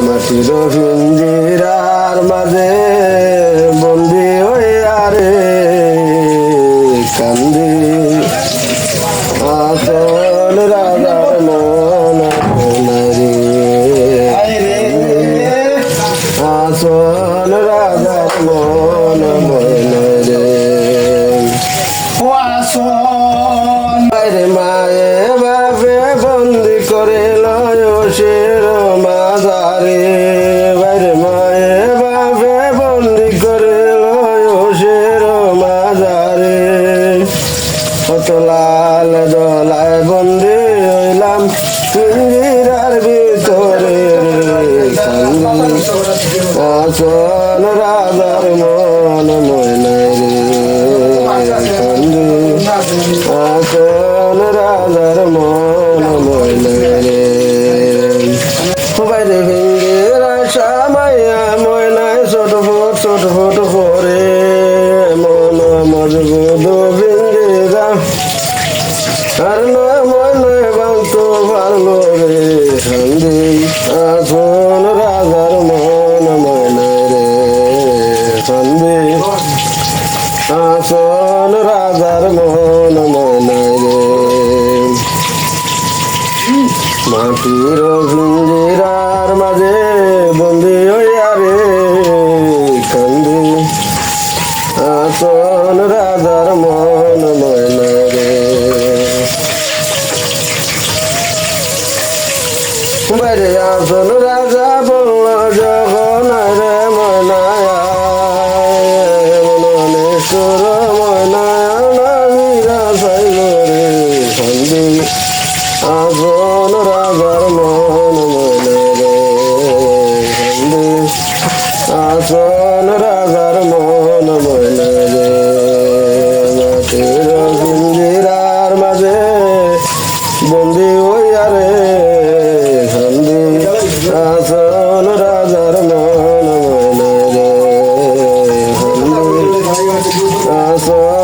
মাটির পিঞ্জিরার মাঝে বন্দি হইয়া রে কান্দি আসল রাজার মন রে আসল রাজার মন রে মায়ে বাপে বন্দি করে লয় শের মাজারে বাইরে মায়ে বাপে বন্দি করে লয় শের মাজারে কত লাল দলায় বন্দি হইলাম পিঞ্জিরার ভিতরে আসল রাজার মন ময়না আসল রাজার মন ময়না রে বাইরে ভিঙ্গের আশা মাইয়া ময়নায় ছোট ফুট করে মন মজবুত ভিঙ্গেরা আর নয় ময়নায় বাংতো পারলো রে সন্ধি আসল রাজার মন ময়না রে সন্ধি আসল রাজার মন ময়না রে মাটির পিঞ্জিরার মাঝে বন্দি হইয়া রে কান্দি আসল রাজার মন ময়না রে বাইরে আসল রাজা বলল যখন রে ময়নায় মনেশ্বর ময়নায় নামিরা চাইল রে সন্ধি আসল রাজার মন ময়না রে সন্ধি আসল রাজার মন ময়না রে মাটির পিঞ্জিরার মাঝে বন্দি হইয়া রে সন্ধি আসল রাজার মন ময়না রে সন্ধি আসল